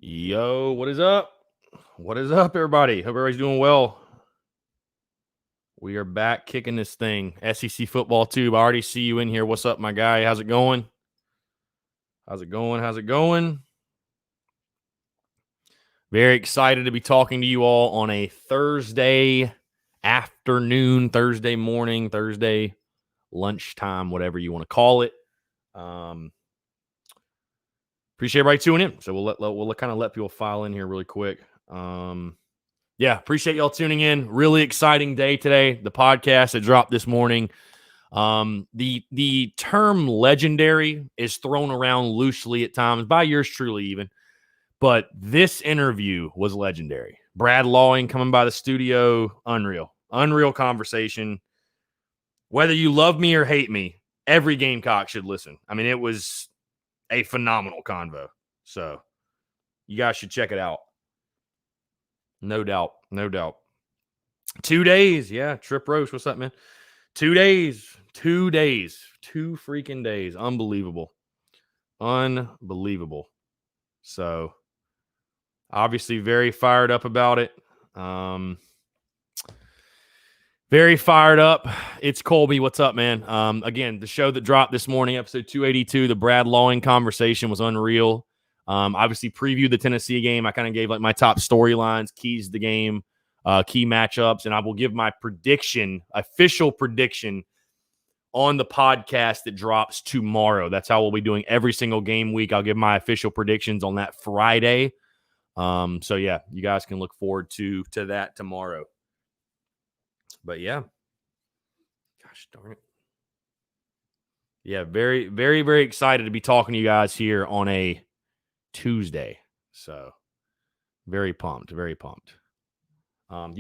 Yo, what is up? What is up, everybody? Hope everybody's doing well. We are back kicking this thing. SEC Football Tube. I already see you in here. What's up, my guy? How's it going? How's it going? Very excited to be talking to you all on a Thursday afternoon, Thursday morning, Thursday lunchtime, whatever you want to call it. Appreciate everybody tuning in. So we'll kind of let people file in here really quick. Appreciate y'all tuning in. Really exciting day today. The podcast that dropped this morning. The term legendary is thrown around loosely at times by yours truly even. But this interview was legendary. Brad Lawing coming by the studio, unreal conversation. Whether you love me or hate me, every Gamecock should listen. I mean, it was a phenomenal convo. So you guys should check it out. No doubt. 2 days. Yeah, Trip Roast. What's up, man? 2 days. 2 days. 2 freaking days. Unbelievable. So obviously very fired up about it. Very fired up. It's Colby. What's up, man? Again, the show that dropped this morning, episode 282, the Brad Lawing conversation was unreal. Obviously previewed the Tennessee game. I kind of gave like my top storylines, keys to the game, key matchups, and I will give my official prediction on the podcast that drops tomorrow. That's how we'll be doing every single game week. I'll give my official predictions on that Friday. So yeah, you guys can look forward to that tomorrow. But yeah, gosh darn it. Yeah, very, very, very excited to be talking to you guys here on a Tuesday. So very pumped. You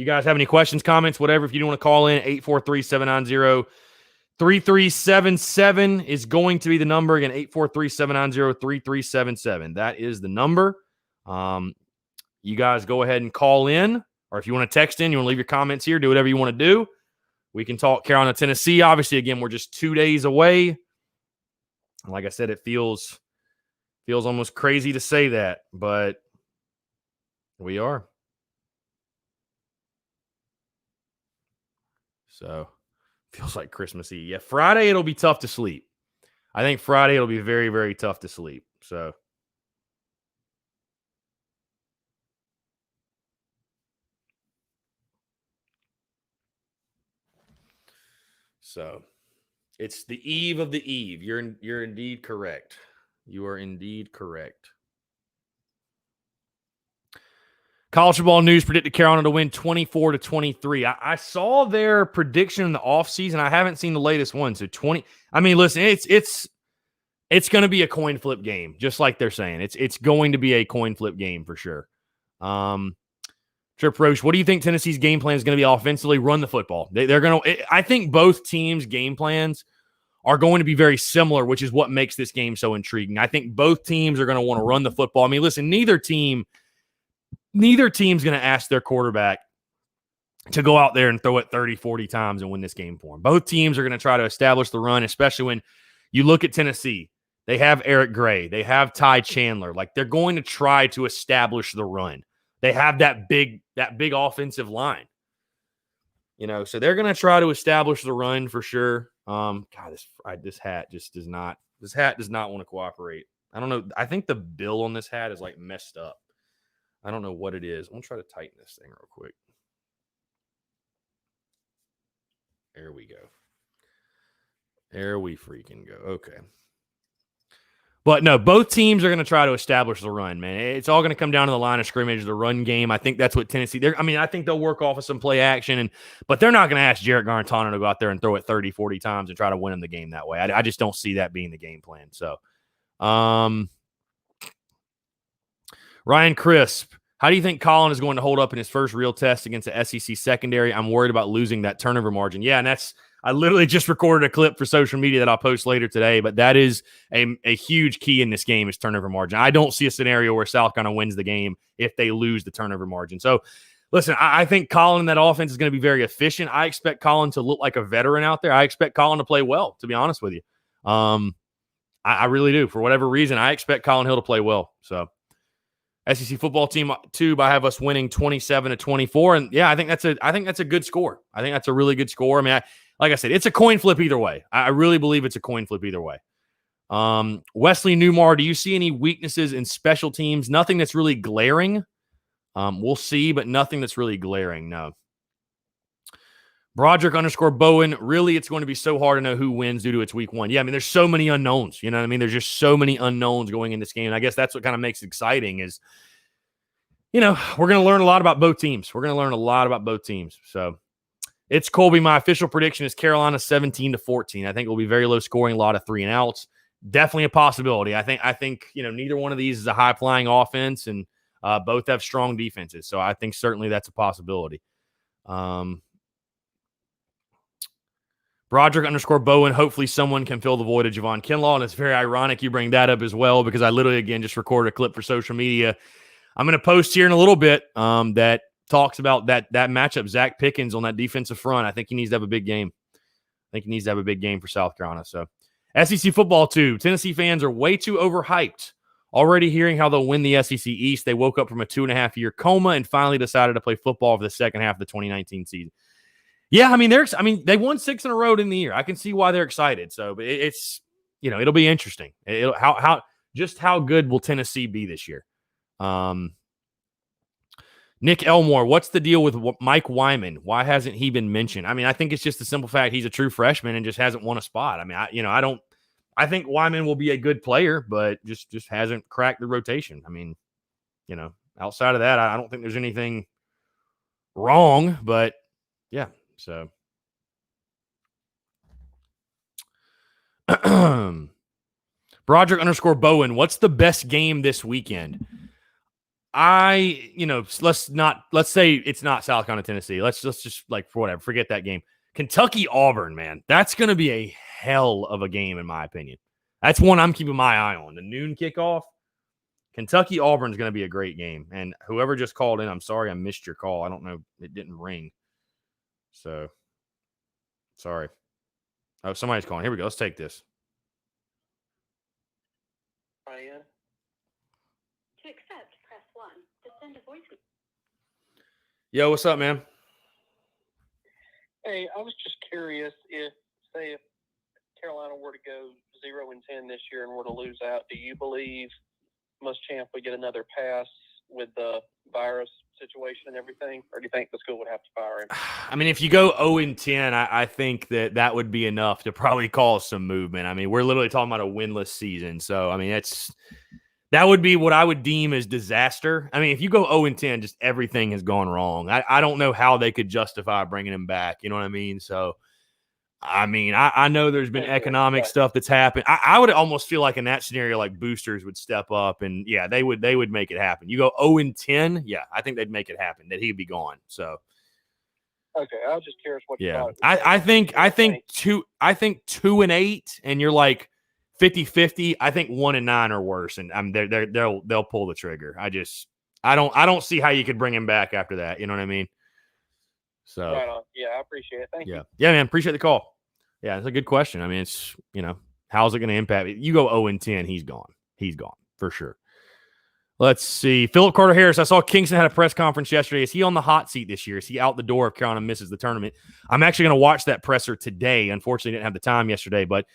guys have any questions, comments, whatever, if you don't want to call in, 843-790-3377 is going to be the number. Again, 843-790-3377. That is the number. You guys go ahead and call in, or if you want to text in, you want to leave your comments here, do whatever you want to do. We can talk Carolina, Tennessee. Obviously, again, we're just 2 days away. Like I said, it feels almost crazy to say that, but we are. So, feels like Christmas Eve. Yeah, Friday it'll be tough to sleep. I think Friday it'll be very, very tough to sleep. So it's the eve of the eve. You're indeed correct. You are indeed correct. College football news predicted Carolina to win 24-23. I saw their prediction in the offseason. I haven't seen the latest one. So 20. I mean, listen, it's going to be a coin flip game, just like they're saying. It's going to be a coin flip game for sure. Trip Roach, what do you think Tennessee's game plan is going to be offensively? Run the football. They're going to. I think both teams' game plans are going to be very similar, which is what makes this game so intriguing. I think both teams are going to want to run the football. I mean, listen, neither team's going to ask their quarterback to go out there and throw it 30, 40 times and win this game for them. Both teams are going to try to establish the run, especially when you look at Tennessee. They have Eric Gray. They have Ty Chandler. Like, they're going to try to establish the run. They have that big offensive line. So they're going to try to establish the run for sure. This hat does not want to cooperate. I don't know. I think the bill on this hat is like messed up. I don't know what it is. I'm going to try to tighten this thing real quick. There we go. There we freaking go. Okay. But no, both teams are going to try to establish the run, man. It's all going to come down to the line of scrimmage, the run game. I think that's what Tennessee. I think they'll work off of some play action, but they're not going to ask Jarrett Garantano to go out there and throw it 30, 40 times and try to win them the game that way. I just don't see that being the game plan. So, Ryan Crisp, how do you think Colin is going to hold up in his first real test against the SEC secondary? I'm worried about losing that turnover margin. Yeah, and I literally just recorded a clip for social media that I'll post later today, but that is a huge key in this game is turnover margin. I don't see a scenario where South Carolina wins the game if they lose the turnover margin. So, listen, I think Colin in that offense is going to be very efficient. I expect Colin to look like a veteran out there. I expect Colin to play well, to be honest with you. I really do. For whatever reason, I expect Colin Hill to play well. So, SEC football team tube, I have us winning 27-24. And yeah, I think that's a good score. I think that's a really good score. I mean, like I said, it's a coin flip either way. I really believe it's a coin flip either way. Wesley Newmar, do you see any weaknesses in special teams? Nothing that's really glaring. We'll see, but nothing that's really glaring. No. Broderick _Bowen, really, it's going to be so hard to know who wins due to its week one. Yeah, I mean, there's so many unknowns. You know what I mean? There's just so many unknowns going in this game. And I guess that's what kind of makes it exciting is, we're going to learn a lot about both teams. So it's Colby. My official prediction is Carolina 17-14. I think it will be very low scoring, a lot of 3-and-outs. Definitely a possibility. I think neither one of these is a high-flying offense, and both have strong defenses. So I think certainly that's a possibility. Broderick _Bowen, hopefully someone can fill the void of Javon Kinlaw. And it's very ironic you bring that up as well, because I literally, again, just recorded a clip for social media. I'm going to post here in a little bit that talks about that matchup, Zach Pickens on that defensive front. I think he needs to have a big game. For South Carolina. So SEC football too. Tennessee fans are way too overhyped. Already hearing how they'll win the SEC East. They woke up from a 2.5-year coma and finally decided to play football for the second half of the 2019 season. Yeah, I mean, they won 6 in a row in the year. I can see why they're excited. So it's, it'll be interesting. How good will Tennessee be this year? Nick Elmore, what's the deal with Mike Wyman? Why hasn't he been mentioned? I mean, I think it's just the simple fact he's a true freshman and just hasn't won a spot. I mean, I think Wyman will be a good player, but just hasn't cracked the rotation. I mean, outside of that, I don't think there's anything wrong, but yeah. So Broderick _Bowen, what's the best game this weekend? Let's say it's not South Carolina, Tennessee. Let's just forget that game. Kentucky Auburn, man, that's going to be a hell of a game in my opinion. That's one I'm keeping my eye on. The noon kickoff. Kentucky Auburn is going to be a great game. And whoever just called in, I'm sorry I missed your call. I don't know, it didn't ring. So, sorry. Oh, somebody's calling. Here we go. Let's take this. Ryan. To accept, press 1. To send a voice. Yo, what's up, man? Hey, I was just curious if Carolina were to go 0-10 this year and were to lose out, do you believe Muschamp would get another pass with the virus situation and everything, or do you think the school would have to fire him? I mean, if you go 0-10, I think that would be enough to probably cause some movement. I mean, we're literally talking about a winless season. So, I mean, that would be what I would deem as disaster. I mean, if you go 0-10, just everything has gone wrong. I don't know how they could justify bringing him back. You know what I mean? So, I mean, I know there's been economic stuff that's happened. I would almost feel like in that scenario, like boosters would step up and yeah, they would make it happen. You go 0-10, yeah, I think they'd make it happen, that he'd be gone. So okay, I was just curious what you thought. I think 2-8 and you're like 50-50. I think 1-9 are worse, and they'll pull the trigger. I don't see how you could bring him back after that. You know what I mean? So right on. Yeah, I appreciate it. Thank you. Yeah, man, appreciate the call. Yeah, it's a good question. I mean, it's, how's it going to impact? You go 0-10, he's gone. He's gone for sure. Let's see. Philip Carter Harris. I saw Kingston had a press conference yesterday. Is he on the hot seat this year? Is he out the door if Carolina misses the tournament? I'm actually going to watch that presser today. Unfortunately, didn't have the time yesterday, but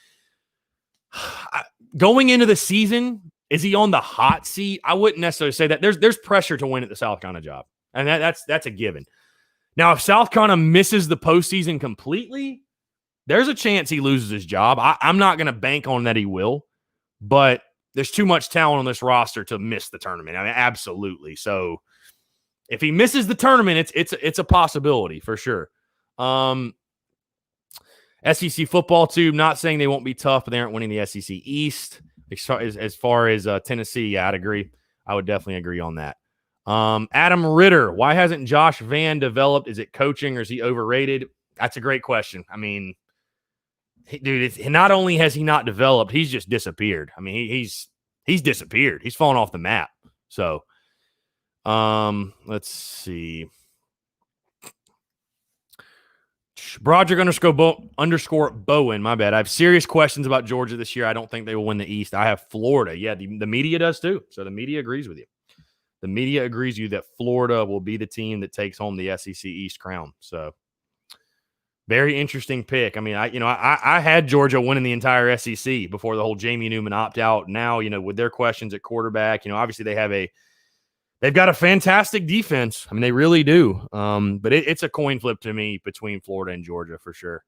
going into the season, is he on the hot seat? I wouldn't necessarily say that. There's pressure to win at the South Carolina job, and that's a given. Now, if South Carolina misses the postseason completely, there's a chance he loses his job. I'm not going to bank on that he will, but there's too much talent on this roster to miss the tournament. I mean, absolutely. So if he misses the tournament, it's a possibility for sure. SEC football too. Not saying they won't be tough, but they aren't winning the SEC East. As far as Tennessee, yeah, I'd agree. I would definitely agree on that. Adam Ritter, why hasn't Josh Vann developed? Is it coaching or is he overrated? That's a great question. I mean, dude, not only has he not developed, he's just disappeared. I mean, he's disappeared. He's fallen off the map. So, let's see. Broderick _Bowen. My bad. I have serious questions about Georgia this year. I don't think they will win the East. I have Florida. Yeah, the media does too. So the media agrees with you. the media agrees with you that Florida will be the team that takes home the SEC East crown. So very interesting pick. I mean, I had Georgia winning the entire SEC before the whole Jamie Newman opt out. Now, with their questions at quarterback, obviously they've got a fantastic defense. I mean, they really do. But it's a coin flip to me between Florida and Georgia for sure.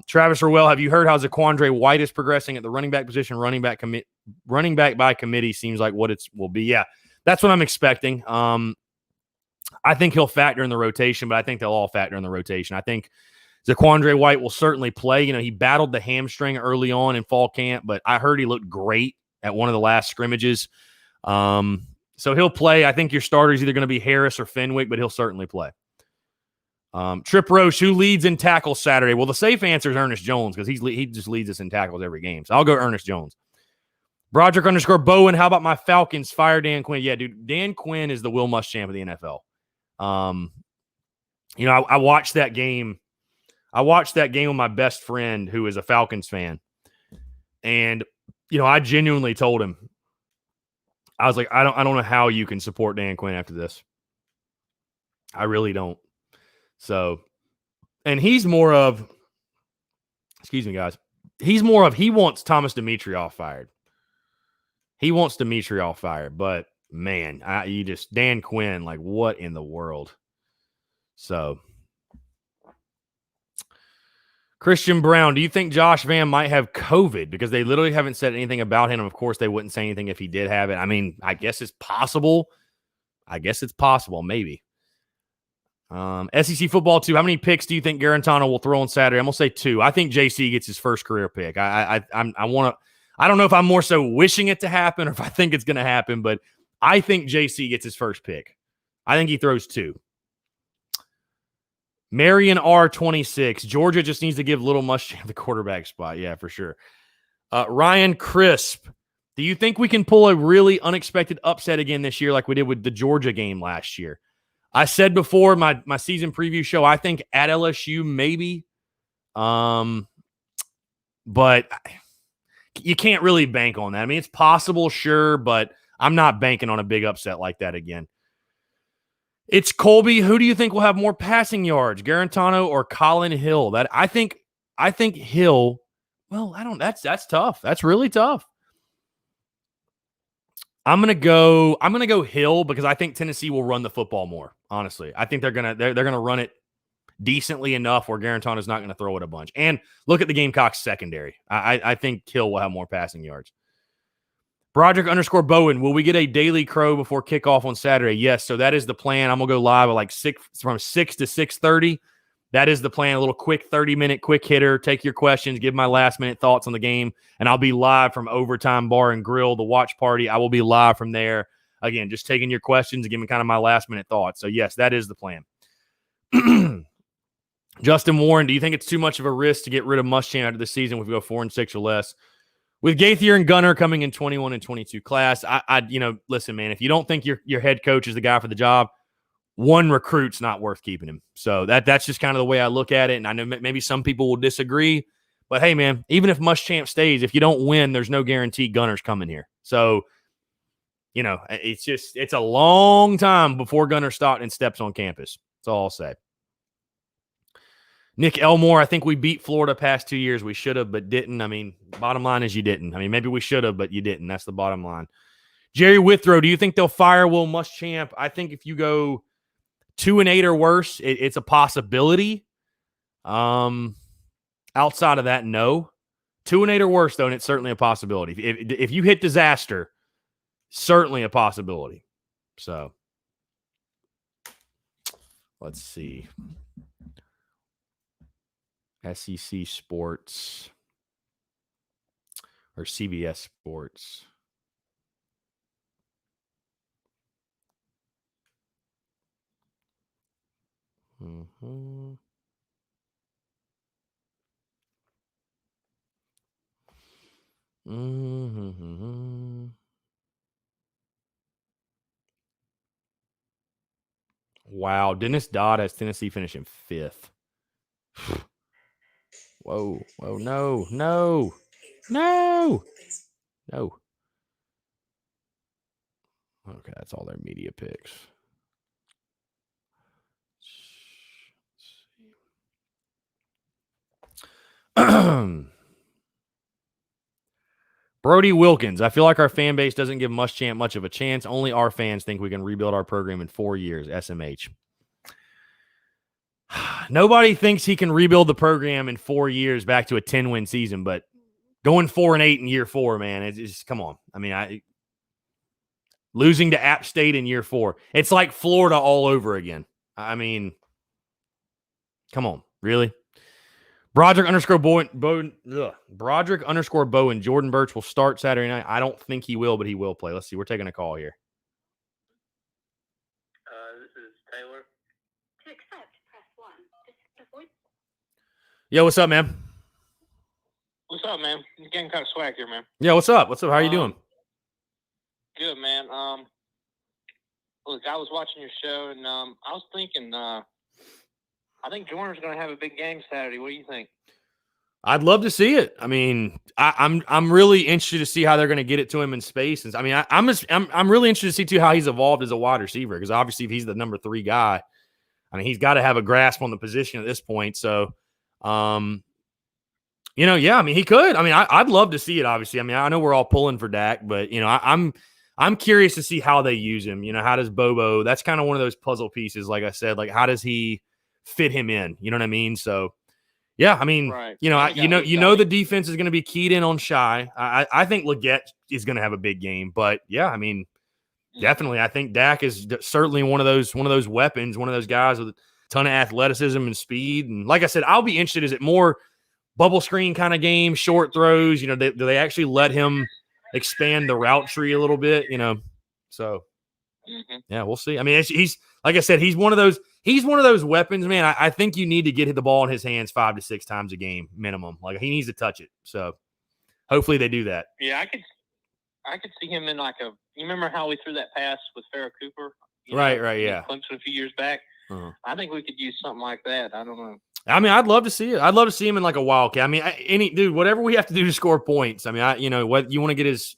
Travis Rowell, have you heard how Zaquandre White is progressing at the running back position? Running back by committee seems like what it will be. Yeah, that's what I'm expecting. I think he'll factor in the rotation, but I think they'll all factor in the rotation. I think Zaquandre White will certainly play. He battled the hamstring early on in fall camp, but I heard he looked great at one of the last scrimmages. So he'll play. I think your starter is either going to be Harris or Fenwick, but he'll certainly play. Trip Roche, who leads in tackles Saturday? Well, the safe answer is Ernest Jones because he just leads us in tackles every game. So I'll go Ernest Jones. Broderick _Bowen, how about my Falcons? Fire Dan Quinn. Yeah, dude, Dan Quinn is the Will Muschamp of the NFL. I watched that game. I watched that game with my best friend who is a Falcons fan. And, I genuinely told him, I was like, I don't know how you can support Dan Quinn after this. I really don't. So, and he's more of, excuse me, guys. He's more of, he wants Thomas Dimitroff fired. He wants Dimitroff fired, but man, Dan Quinn, like what in the world? So, Christian Brown, do you think Josh Vann might have COVID? Because they literally haven't said anything about him. Of course, they wouldn't say anything if he did have it. I mean, I guess it's possible. Maybe. SEC football 2. How many picks do you think Garantano will throw on Saturday? I'm gonna say 2. I think JC gets his first career pick. I don't know if I'm more so wishing it to happen or if I think it's gonna happen, but I think JC gets his first pick. I think he throws 2. Marion R26. Georgia just needs to give Little Muschamp the quarterback spot. Yeah, for sure. Ryan Crisp. Do you think we can pull a really unexpected upset again this year like we did with the Georgia game last year? I said before my season preview show, I think at LSU maybe. But you can't really bank on that. I mean, it's possible, sure, but I'm not banking on a big upset like that again. It's Colby. Who do you think will have more passing yards, Garantano or Colin Hill? That I think Hill. Well, I don't. That's tough. That's really tough. I'm gonna go Hill because I think Tennessee will run the football more. Honestly, I think they're gonna run it decently enough where Garantano's not gonna throw it a bunch. And look at the Gamecocks secondary. I think Hill will have more passing yards. Broderick _Bowen, will we get a Daily Crow before kickoff on Saturday? Yes, so that is the plan. I'm going to go live at from 6 to 6:30. That is the plan, a little quick 30-minute quick hitter, take your questions, give my last-minute thoughts on the game, and I'll be live from Overtime Bar and Grill, the watch party. I will be live from there. Again, just taking your questions and giving kind of my last-minute thoughts. So, yes, that is the plan. Justin Warren, do you think it's too much of a risk to get rid of Muschamp after the season if we go 4-6 or less? With Gaither and Gunner coming in 21 and 22 class, listen, man, if you don't think your head coach is the guy for the job, one recruit's not worth keeping him. So that's just kind of the way I look at it. And I know maybe some people will disagree, but hey, man, even if Muschamp stays, if you don't win, there's no guarantee Gunner's coming here. So, it's a long time before Gunner Stockton steps on campus. That's all I'll say. Nick Elmore, I think we beat Florida past 2 years. We should have, but didn't. I mean, bottom line is you didn't. I mean, maybe we should have, but you didn't. That's the bottom line. Jerry Withrow, do you think they'll fire Will Muschamp? I think if you go 2-8 or worse, it's a possibility. Outside of that, no. 2-8 or worse, though, and it's certainly a possibility. If you hit disaster, certainly a possibility. So, let's see. SEC Sports or CBS Sports. Mm-hmm. Mm-hmm. Wow, Dennis Dodd has Tennessee finishing 5th. Whoa, no. Okay, that's all their media picks. Brody Wilkins. I feel like our fan base doesn't give Muschamp much of a chance. Only our fans think we can rebuild our program in 4 years. SMH. Nobody thinks he can rebuild the program in 4 years back to a 10-win season, but going 4-8 in year 4, man, it's just, come on. I mean, losing to App State in year 4. It's like Florida all over again. I mean, come on, really? Broderick underscore Bowen. Jordan Birch will start Saturday night. I don't think he will, but he will play. Let's see. We're taking a call here. This is Taylor. To accept, press 1. To voice. Yo, what's up, man? What's up, man? You're getting kind of swag here, man. Yeah, what's up? What's up? How are you doing? Good, man. Look, I was watching your show, and I was thinking, I think Jordan's going to have a big game Saturday. What do you think? I'd love to see it. I mean, I'm really interested to see how they're going to get it to him in space. And I mean, I'm really interested to see too how he's evolved as a wide receiver, because obviously if he's the number 3 guy, I mean, he's got to have a grasp on the position at this point. So, yeah, I mean, he could. I mean, I'd love to see it. Obviously, I mean, I know we're all pulling for Dak, but I'm curious to see how they use him. How does Bobo? That's kind of one of those puzzle pieces. Like I said, like how does he fit him in? You know what I mean? So. Yeah, I mean, right. The defense is going to be keyed in on Shy. I think Leggett is going to have a big game, but yeah, I mean, definitely, I think Dak is certainly one of those weapons, one of those guys with a ton of athleticism and speed. And like I said, I'll be interested. Is it more bubble screen kind of game, short throws? Do they actually let him expand the route tree a little bit? So yeah, we'll see. I mean, he's like I said, he's one of those weapons, man. I think you need to get the ball in his hands 5 to 6 times a game minimum. Like he needs to touch it. So hopefully they do that. Yeah, I could see him in like you remember how we threw that pass with Farrah Cooper? Right, yeah. Clemson a few years back. Uh-huh. I think we could use something like that. I don't know. I mean, I'd love to see it. I'd love to see him in like a Wildcat. I mean, whatever we have to do to score points. I mean, what you want to get as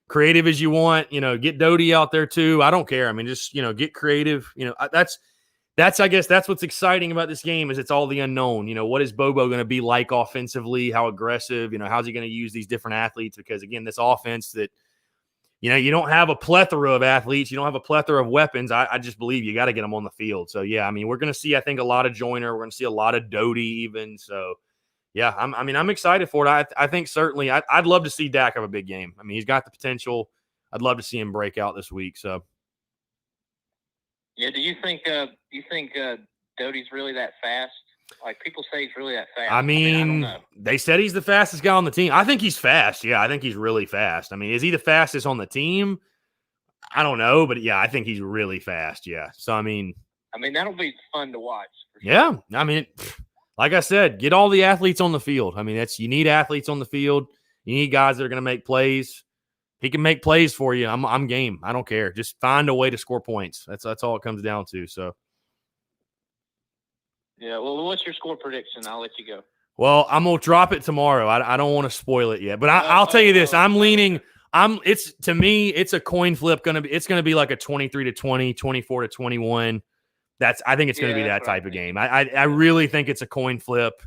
creative as you want. Get Doty out there too. I don't care. I mean, just get creative. That's I guess that's what's exciting about this game is it's all the unknown. What is Bobo going to be like offensively? How aggressive? How's he going to use these different athletes? Because again, this offense that you don't have a plethora of athletes, you don't have a plethora of weapons. I just believe you got to get them on the field. So yeah, I mean, we're going to see I think a lot of Joyner. We're going to see a lot of Doty even. So yeah, I'm excited for it. I think certainly I'd love to see Dak have a big game. I mean, he's got the potential. I'd love to see him break out this week. So. Yeah, do you think Doty's really that fast? Like people say he's really that fast. I mean, I don't know. They said he's the fastest guy on the team. I think he's fast. Yeah, I think he's really fast. I mean, is he the fastest on the team? I don't know, but yeah, I think he's really fast. Yeah. So I mean, that'll be fun to watch. For sure. Yeah, I mean, like I said, get all the athletes on the field. I mean, you need athletes on the field. You need guys that are going to make plays. He can make plays for you. I'm game. I don't care. Just find a way to score points. That's all it comes down to. So, yeah. Well, what's your score prediction? I'll let you go. Well, I'm gonna drop it tomorrow. I don't want to spoil it yet, but I'll tell you this. I'm leaning. To me, it's a coin flip. It's gonna be like a 23-20, 24-21. I think it's gonna be that type of game. I really think it's a coin flip.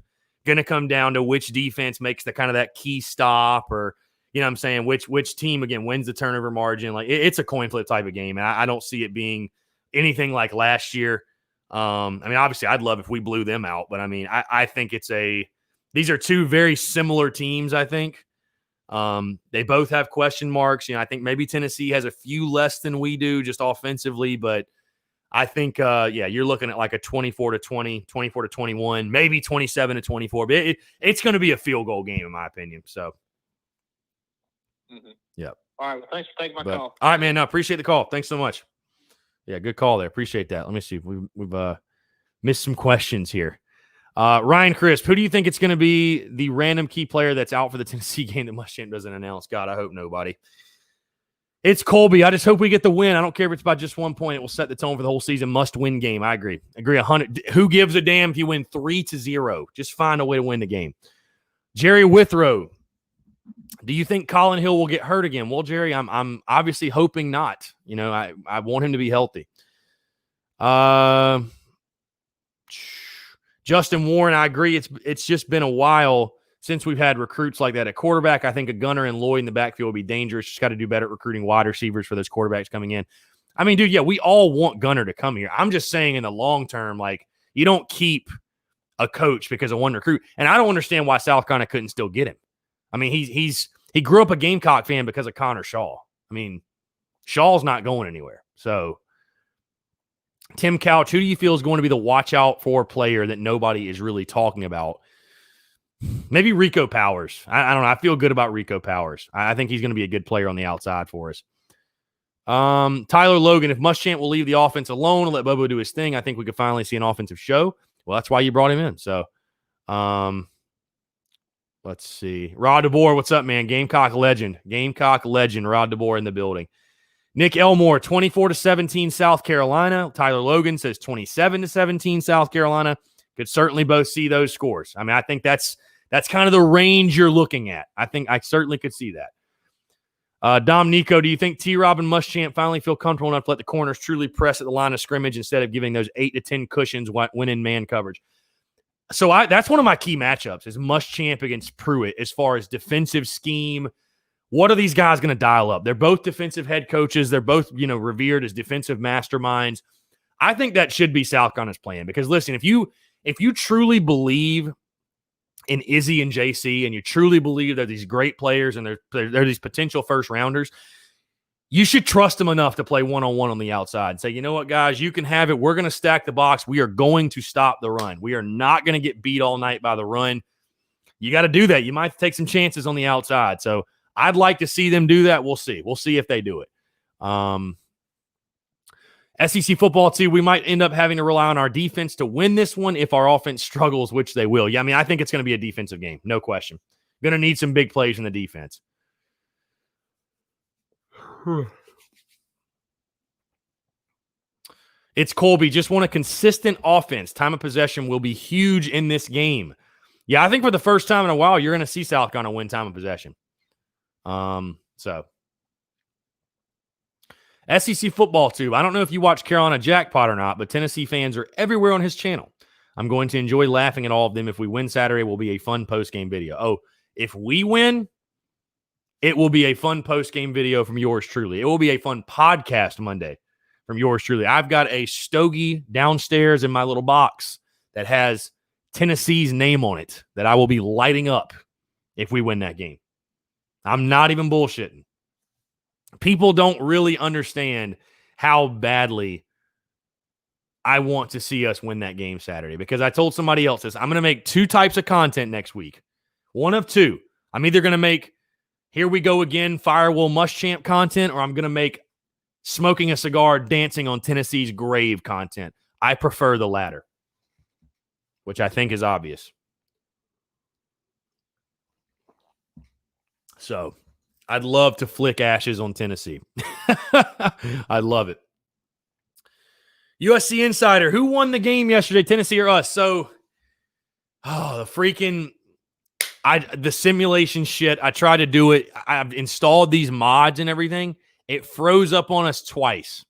Gonna come down to which defense makes the kind of that key stop or. You know what I'm saying? Which team, again, wins the turnover margin. Like, it's a coin flip type of game. And I don't see it being anything like last year. I mean, obviously, I'd love if we blew them out. But, I mean, I think these are two very similar teams, I think. They both have question marks. I think maybe Tennessee has a few less than we do just offensively. But I think, you're looking at like a 24-20, 24-21, maybe 27-24. But it's going to be a field goal game, in my opinion. So. Mm-hmm. Yep. All right. Well, thanks for taking my call. All right, man. No, appreciate the call. Thanks so much. Yeah, good call there. Appreciate that. Let me see. We've missed some questions here. Ryan Crisp, who do you think it's going to be the random key player that's out for the Tennessee game that Muschamp doesn't announce? God, I hope nobody. It's Colby. I just hope we get the win. I don't care if it's by just 1 point. It will set the tone for the whole season. Must-win game. I agree. 100. Who gives a damn if you win 3-0? Just find a way to win the game. Jerry Withrow. Do you think Colin Hill will get hurt again? Well, Jerry, I'm obviously hoping not. You know, I want him to be healthy. Justin Warren, I agree. It's just been a while since we've had recruits like that at quarterback. I think a Gunner and Lloyd in the backfield will be dangerous. Just got to do better at recruiting wide receivers for those quarterbacks coming in. I mean, dude, yeah, we all want Gunner to come here. I'm just saying in the long term, like, you don't keep a coach because of one recruit. And I don't understand why South Carolina couldn't still get him. I mean, he grew up a Gamecock fan because of Connor Shaw. I mean, Shaw's not going anywhere. So, Tim Couch, who do you feel is going to be the watch out for player that nobody is really talking about? Maybe Rico Powers. I don't know. I feel good about Rico Powers. I think he's going to be a good player on the outside for us. Tyler Logan, if Muschamp will leave the offense alone and let Bobo do his thing, I think we could finally see an offensive show. Well, that's why you brought him in. So, let's see. Rod DeBoer, what's up, man? Gamecock legend, Rod DeBoer in the building. Nick Elmore, 24-17 South Carolina. Tyler Logan says 27-17 South Carolina. Could certainly both see those scores. I mean, I think that's kind of the range you're looking at. I think I certainly could see that. Dom Nico, do you think T-Rob and Muschamp finally feel comfortable enough to let the corners truly press at the line of scrimmage instead of giving those 8 to 10 cushions when in man coverage? So that's one of my key matchups is Muschamp against Pruitt as far as defensive scheme. What are these guys going to dial up? They're both defensive head coaches. They're both, revered as defensive masterminds. I think that should be South Carolina's plan because, listen, if you truly believe in Izzy and JC and you truly believe they're these great players and they're these potential first-rounders, you should trust them enough to play one-on-one on the outside and say, you know what, guys, you can have it. We're going to stack the box. We are going to stop the run. We are not going to get beat all night by the run. You got to do that. You might take some chances on the outside. So, I'd like to see them do that. We'll see. We'll see if they do it. SEC football, too, we might end up having to rely on our defense to win this one if our offense struggles, which they will. Yeah, I mean, I think it's going to be a defensive game. No question. Going to need some big plays in the defense. It's Colby. Just want a consistent offense. Time of possession will be huge in this game. Yeah, I think for the first time in a while, you're going to see South Carolina win time of possession. So SEC football too. I don't know if you watch Carolina Jackpot or not, but Tennessee fans are everywhere on his channel. I'm going to enjoy laughing at all of them. If we win Saturday, it will be a fun post-game video. Oh, if we win, it will be a fun post-game video from yours truly. It will be a fun podcast Monday from yours truly. I've got a stogie downstairs in my little box that has Tennessee's name on it that I will be lighting up if we win that game. I'm not even bullshitting. People don't really understand how badly I want to see us win that game Saturday because I told somebody else this. I'm going to make 2 types of content next week. One of 2. I'm either going to make Here We Go Again Firewall Muschamp content or I'm going to make Smoking a Cigar Dancing on Tennessee's Grave content. I prefer the latter, which I think is obvious. So, I'd love to flick ashes on Tennessee. I'd love it. USC Insider, who won the game yesterday, Tennessee or us? So, the simulation shit, I tried to do it. I've installed these mods and everything. It froze up on us twice.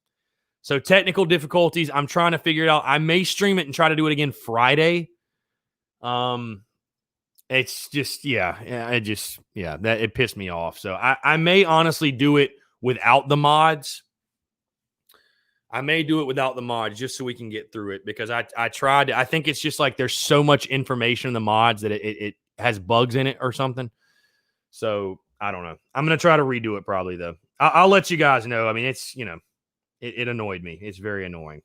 So, technical difficulties. I'm trying to figure it out. I may stream it and try to do it again Friday. It's just, it pissed me off. So I may honestly do it without the mods. Just so we can get through it because I tried. I think it's just like there's so much information in the mods that it has bugs in it or something. So I don't know. I'm going to try to redo it probably though. I'll let you guys know. I mean, it's, it annoyed me. It's very annoying.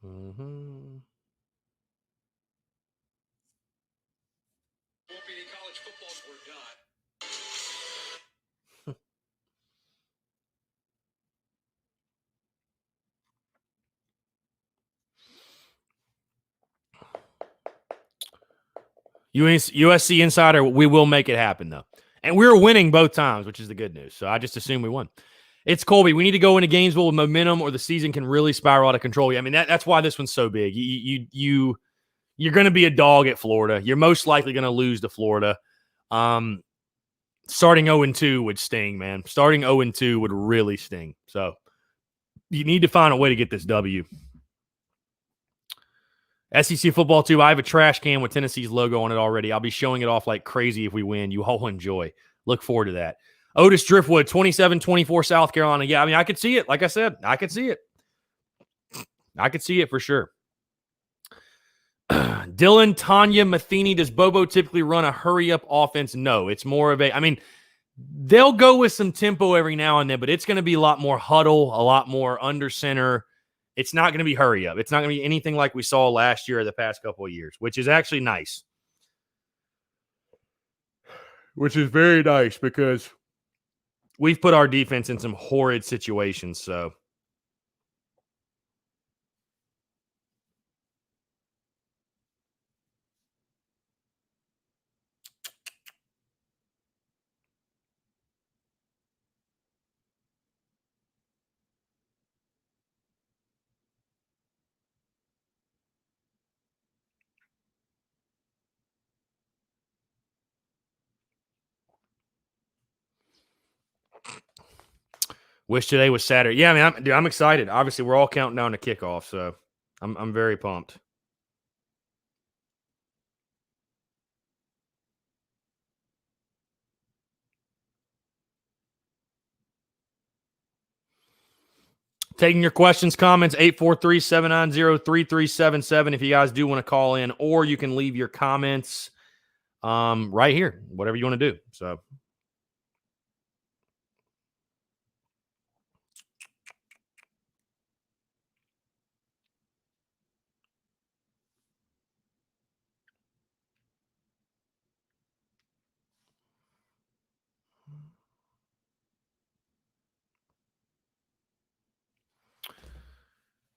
Mm-hmm. Won't be any college football. We're done. USC Insider, we will make it happen though, and we were winning both times, which is the good news. So I just assume we won. It's Colby. We need to go into Gainesville with momentum, or the season can really spiral out of control. I mean, that's why this one's so big. You're going to be a dog at Florida. You're most likely going to lose to Florida. Starting 0-2 would sting, man. Starting 0-2 would really sting. So you need to find a way to get this W. SEC football, too. I have a trash can with Tennessee's logo on it already. I'll be showing it off like crazy if we win. You all enjoy. Look forward to that. Otis Driftwood, 27-24 South Carolina. Yeah, I mean, I could see it. Like I said, I could see it. I could see it for sure. Dylan, Tanya, Matheny, does Bobo typically run a hurry-up offense? No, it's more of a – I mean, they'll go with some tempo every now and then, but it's going to be a lot more huddle, a lot more under center. It's not going to be hurry-up. It's not going to be anything like we saw last year or the past couple of years, which is actually nice. Which is very nice because we've put our defense in some horrid situations, so – wish today was Saturday. Yeah, I mean, I'm excited. Obviously, we're all counting down to kickoff, so I'm very pumped. Taking your questions, comments, 843-790-3377 if you guys do want to call in, or you can leave your comments right here, whatever you want to do. So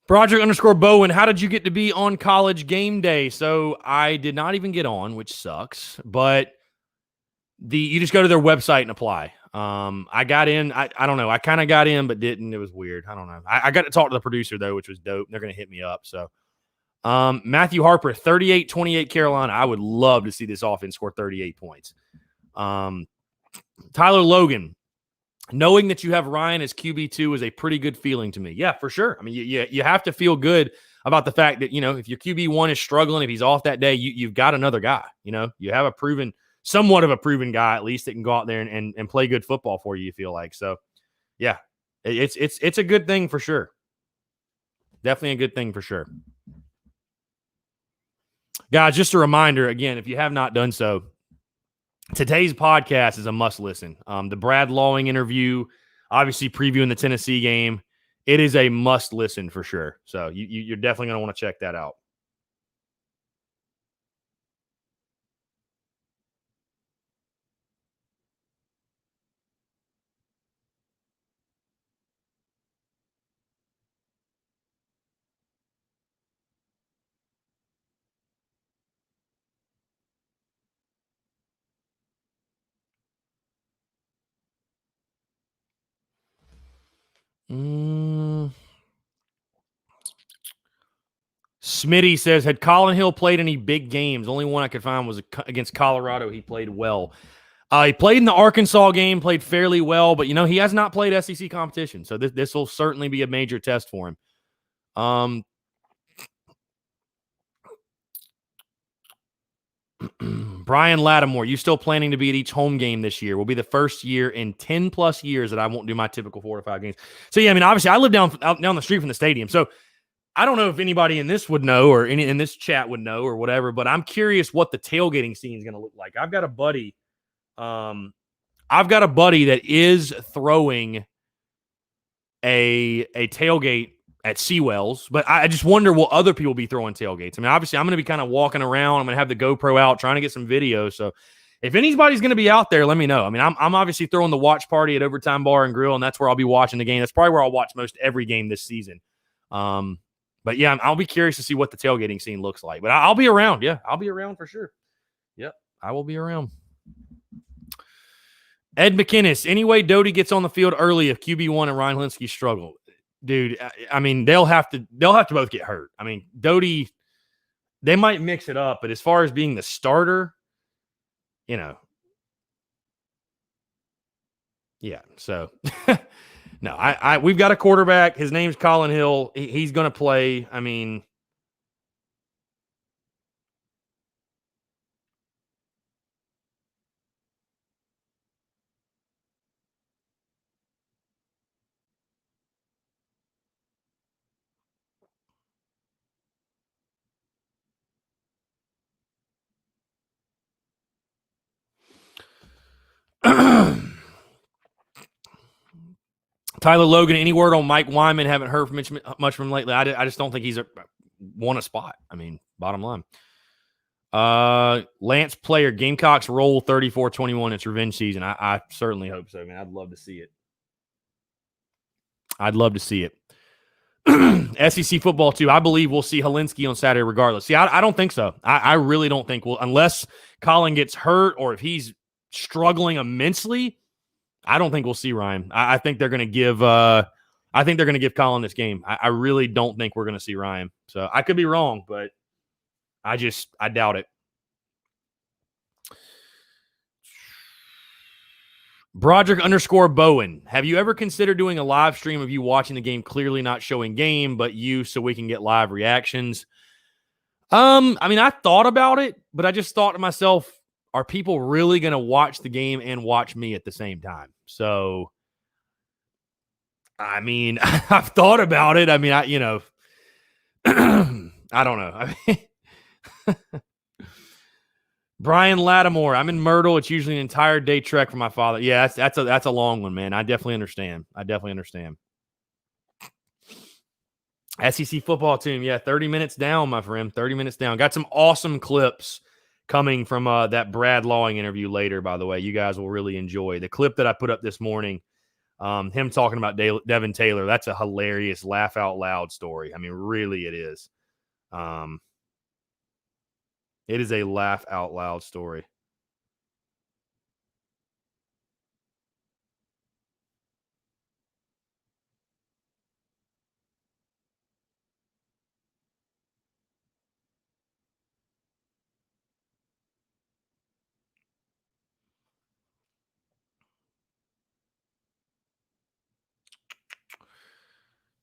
Broderick _Bowen, how did you get to be on College Game Day? So I did not even get on, which sucks, but you just go to their website and apply. I got in. I don't know. I kind of got in, but didn't. It was weird. I don't know. I got to talk to the producer, though, which was dope. They're going to hit me up. So Matthew Harper, 38-28 Carolina. I would love to see this offense score 38 points. Tyler Logan, knowing that you have Ryan as QB2 is a pretty good feeling to me. Yeah, for sure. I mean, you have to feel good about the fact that, if your QB1 is struggling, if he's off that day, you've got another guy. You have somewhat of a proven guy, at least, that can go out there and play good football for you feel like. So, yeah, it's a good thing for sure. Definitely a good thing for sure. Guys, just a reminder, again, if you have not done so, today's podcast is a must listen. The Brad Lawing interview, obviously previewing the Tennessee game, it is a must listen for sure. So you're definitely going to want to check that out. Smitty says, had Colin Hill played any big games? Only one I could find was against Colorado. He played well. He played in the Arkansas game, played fairly well, but, he has not played SEC competition. So this will certainly be a major test for him. Brian Lattimore, you still planning to be at each home game this year? Will be the first year in 10 plus years that I won't do my typical 4 to 5 games. So, yeah, I mean, obviously I live down the street from the stadium. So I don't know if anybody in this would know or any in this chat would know or whatever, but I'm curious what the tailgating scene is going to look like. I've got a buddy that is throwing a tailgate at Seawells, but I just wonder will other people be throwing tailgates? I mean, obviously, I'm going to be kind of walking around. I'm going to have the GoPro out trying to get some video. So if anybody's going to be out there, let me know. I mean, I'm obviously throwing the watch party at Overtime Bar and Grill, and that's where I'll be watching the game. That's probably where I'll watch most every game this season. But, yeah, I'll be curious to see what the tailgating scene looks like. But I'll be around. Yeah, I'll be around for sure. Yep, I will be around. Ed McInnes, any way Doty gets on the field early if QB1 and Ryan Linsky struggle? Dude, I mean, they'll have to both get hurt. I mean, Doty, they might mix it up, but as far as being the starter, yeah. So no, we've got a quarterback. His name's Colin Hill. He's going to play. I mean, Tyler Logan, any word on Mike Wyman? Haven't heard much from him lately. I just don't think he's won a spot. I mean, bottom line. Lance Player, Gamecocks roll 34-21. It's revenge season. I certainly hope so, man. I'd love to see it. SEC football, too. I believe we'll see Helinski on Saturday regardless. See, I don't think so. I really don't think we'll, unless Colin gets hurt or if he's struggling immensely, I don't think we'll see Ryan. I think they're going to give Colin this game. I really don't think we're going to see Ryan. So I could be wrong, but I doubt it. Broderick _Bowen. Have you ever considered doing a live stream of you watching the game, clearly not showing game, but you so we can get live reactions? I mean, I thought about it, but I just thought to myself, are people really going to watch the game and watch me at the same time? So, I mean, I've thought about it. I mean, I don't know. I mean, Brian Lattimore, I'm in Myrtle. It's usually an entire day trek for my father. Yeah, that's a long one, man. I definitely understand. SEC football team, yeah, 30 minutes down, my friend. 30 minutes down. Got some awesome clips coming from that Brad Lawing interview later, by the way. You guys will really enjoy. The clip that I put up this morning, him talking about Devin Taylor, that's a hilarious laugh out loud story. I mean, really it is. It is a laugh out loud story.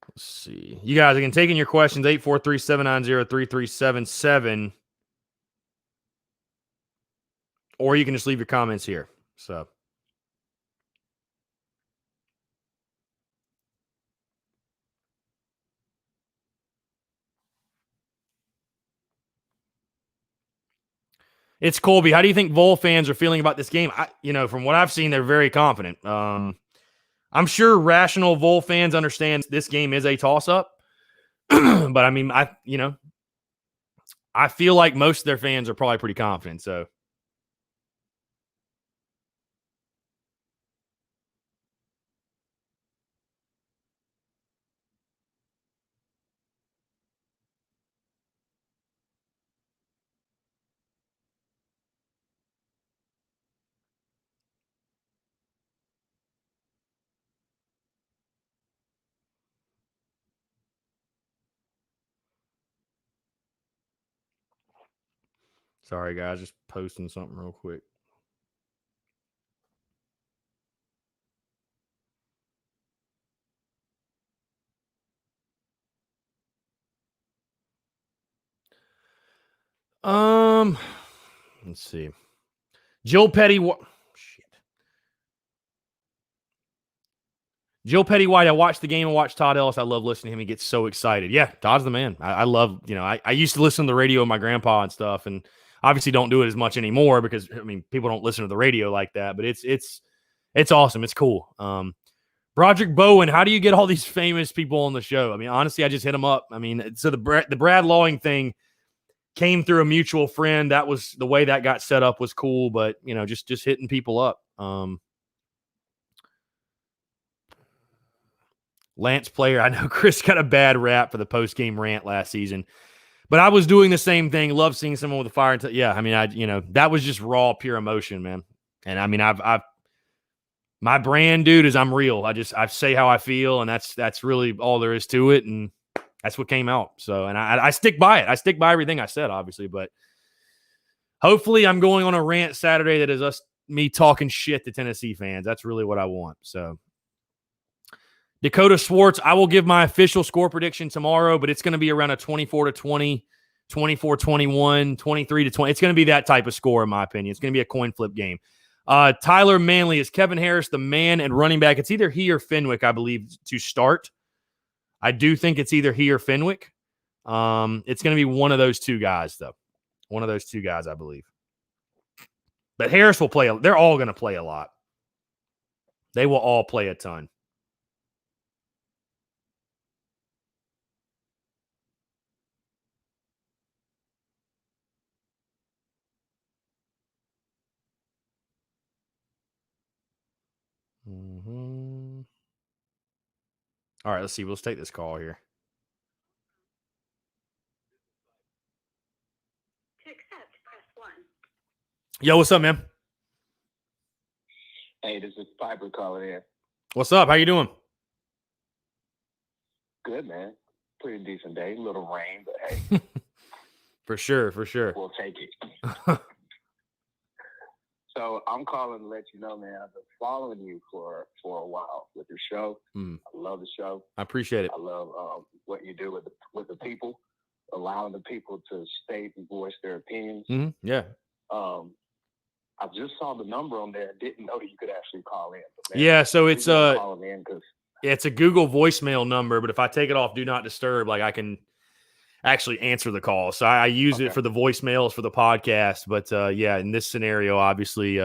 Let's see. You guys, again, taking your questions, 843-790-3377. Or you can just leave your comments here. So it's Colby. How do you think Vol fans are feeling about this game? From what I've seen, they're very confident. I'm sure rational Vol fans understand this game is a toss-up. But I mean, I feel like most of their fans are probably pretty confident. So sorry, guys, just posting something real quick. Let's see. Joe Petty. Joe Petty White, I watched the game and watched Todd Ellis. I love listening to him. He gets so excited. Yeah, Todd's the man. I love, I used to listen to the radio with my grandpa and stuff, and obviously don't do it as much anymore because, I mean, people don't listen to the radio like that, but it's awesome. It's cool. Broderick Bowen, how do you get all these famous people on the show? I mean, honestly, I just hit them up. I mean, so the Brad Lawing thing came through a mutual friend. That was the way that got set up was cool, but, just hitting people up. Lance Player, I know Chris got a bad rap for the post-game rant last season, but I was doing the same thing. Love seeing someone with a fire. Yeah, I mean, that was just raw, pure emotion, man. And I mean, My brand, dude, is I'm real. I say how I feel, and that's really all there is to it, and that's what came out. So, and I stick by it. I stick by everything I said, obviously, but hopefully I'm going on a rant Saturday that is me talking shit to Tennessee fans. That's really what I want. So, Dakota Schwartz, I will give my official score prediction tomorrow, but it's going to be around a 24-20, 24-21, 23-20. It's going to be that type of score, in my opinion. It's going to be a coin flip game. Tyler Manley, is Kevin Harris the man and running back? It's either he or Fenwick, I believe, to start. I do think it's either he or Fenwick. It's going to be one of those two guys, though. One of those two guys, I believe. But Harris will play. They're all going to play a lot. They will all play a ton. Mm-hmm. All right, let's see. Let's take this call here. To accept, press 1. Yo, what's up, man? Hey, this is Piper calling in. What's up? How you doing? Good, man. Pretty decent day. A little rain, but hey. For sure. We'll take it. So I'm calling to let you know, man, I've been following you for a while with your show. I love the show. I appreciate it. I love what you do with the people, allowing the people to state and voice their opinions. Mm-hmm. Yeah. I just saw the number on there. Didn't know that you could actually call in. But man, yeah, so it's calling in it's a Google voicemail number, but if I take it off Do Not Disturb, like I can actually answer the call. So I use it for the voicemails for the podcast. But yeah, in this scenario, obviously,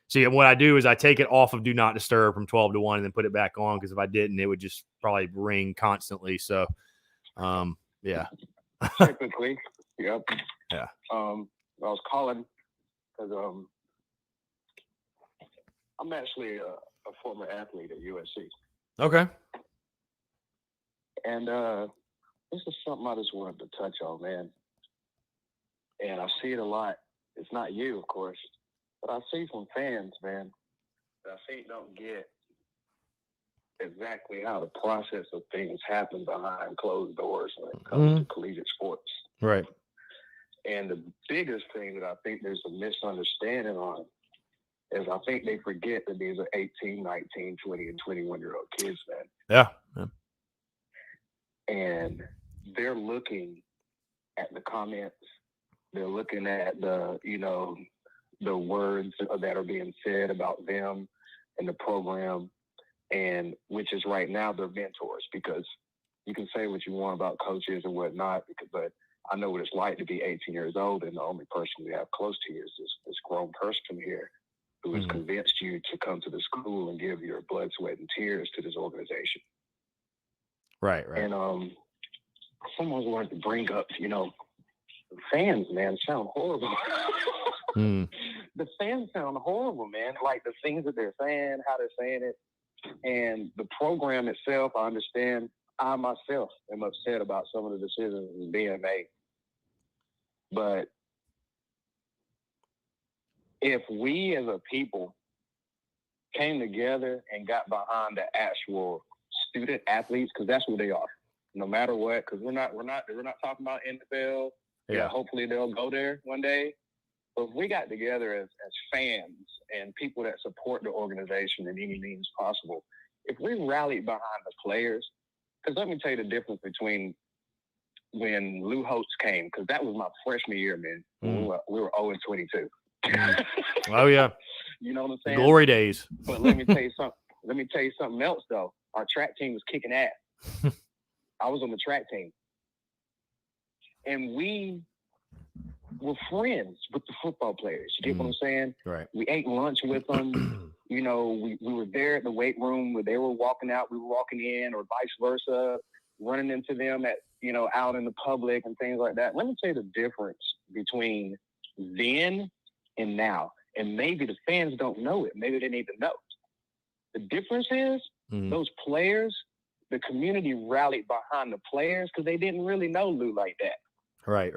see, what I do is I take it off of Do Not Disturb from 12 to 1 and then put it back on, because if I didn't, it would just probably ring constantly. So, yeah. Typically, yep. Yeah. I was calling because I'm actually a former athlete at USC. Okay. And this is something I just wanted to touch on, man. And I see it a lot. It's not you, of course, but I see from fans, man, that I think don't get exactly how the process of things happen behind closed doors when it comes to collegiate sports. Right. And the biggest thing that I think there's a misunderstanding on is I think they forget that these are 18, 19, 20, and 21-year-old kids, man. Yeah. And they're looking at the comments. They're looking at the words that are being said about them and the program, and which is right now their mentors, because you can say what you want about coaches and whatnot, but I know what it's like to be 18 years old, and the only person we have close to you is this grown person here who has convinced you to come to the school and give your blood, sweat, and tears to this organization. Right. And someone wanted to bring up, the fans, man, sound horrible. The fans sound horrible, man. Like the things that they're saying, how they're saying it, and the program itself. I understand. I myself am upset about some of the decisions being made, but if we as a people came together and got behind the actual student athletes, because that's what they are, no matter what, because we're not talking about NFL. Yeah, hopefully they'll go there one day. But if we got together as fans and people that support the organization in any means possible, if we rallied behind the players, because let me tell you the difference between when Lou Holtz came, because that was my freshman year, man. We were 0-22. Oh yeah. You know what I'm saying? The glory days. But let me tell you something else though. Our track team was kicking ass. I was on the track team. And we were friends with the football players. You get what I'm saying? Right. We ate lunch with them. We were there at the weight room where they were walking out, we were walking in, or vice versa, running into them at, out in the public and things like that. Let me tell you the difference between then and now. And maybe the fans don't know it. Maybe they need to know. The difference is those players, the community rallied behind the players because they didn't really know Lou like that. Right.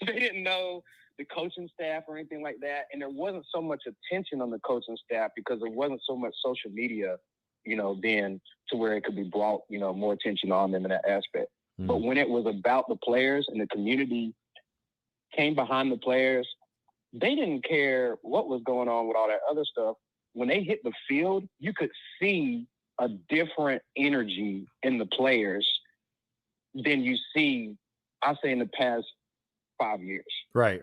They didn't know the coaching staff or anything like that. And there wasn't so much attention on the coaching staff because there wasn't so much social media, then to where it could be brought, more attention on them in that aspect. But when it was about the players and the community came behind the players, they didn't care what was going on with all that other stuff. When they hit the field, you could see a different energy in the players than you see, I say, in the past 5 years. Right.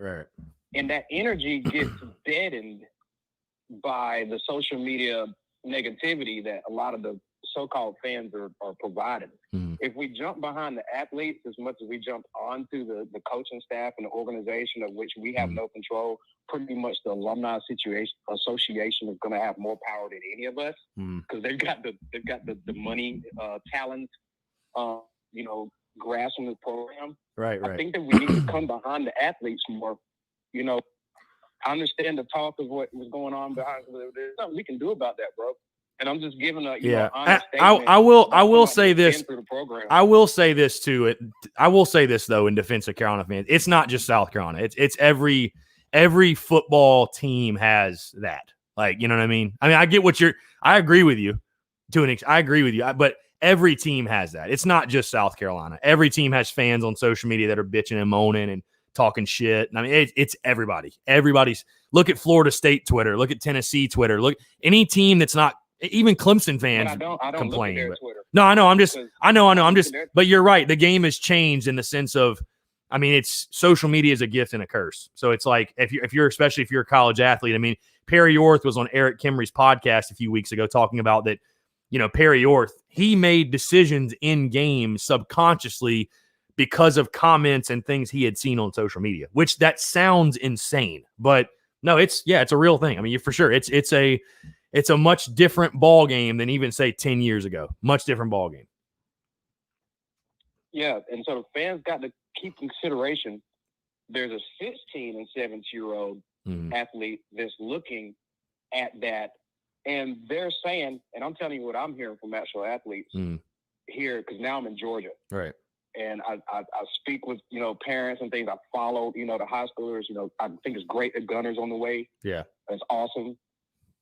And that energy gets deadened by the social media negativity that a lot of the so-called fans are providing. If we jump behind the athletes as much as we jump onto the coaching staff and the organization of which we have no control, pretty much the alumni association is going to have more power than any of us because they've got the money, talent, grasping the program. Right. I think that we need to come behind the athletes more. I understand the talk of what was going on behind. There's nothing we can do about that, bro. And I'm just giving honest statement. I will say this. I will say this too. I will say this though, in defense of Carolina fans, it's not just South Carolina. It's every football team has that. Like, you know what I mean? I get what I agree with you I agree with you, but every team has that. It's not just South Carolina. Every team has fans on social media that are bitching and moaning and talking shit. I mean, it's everybody. Everybody's look at Florida State Twitter. Look at Tennessee Twitter. Look any team that's not. Even Clemson fans I don't complain. Look at their Twitter. No, I know. I know. But you're right. The game has changed in the sense of, it's social media is a gift and a curse. So it's like especially if you're a college athlete. Perry Orth was on Eric Kimry's podcast a few weeks ago talking about that. Perry Orth, he made decisions in games subconsciously because of comments and things he had seen on social media. Which that sounds insane, but no, it's a real thing. For sure, it's a much different ball game than even say 10 years ago. Much different ball game. Yeah, and so the fans got to keep consideration. There's a 16 and 17-year-old athlete that's looking at that, and they're saying, and I'm telling you what I'm hearing from actual athletes here, because now I'm in Georgia. Right. And I speak with, parents and things. I follow, the high schoolers. I think it's great that Gunner's on the way. Yeah. It's awesome.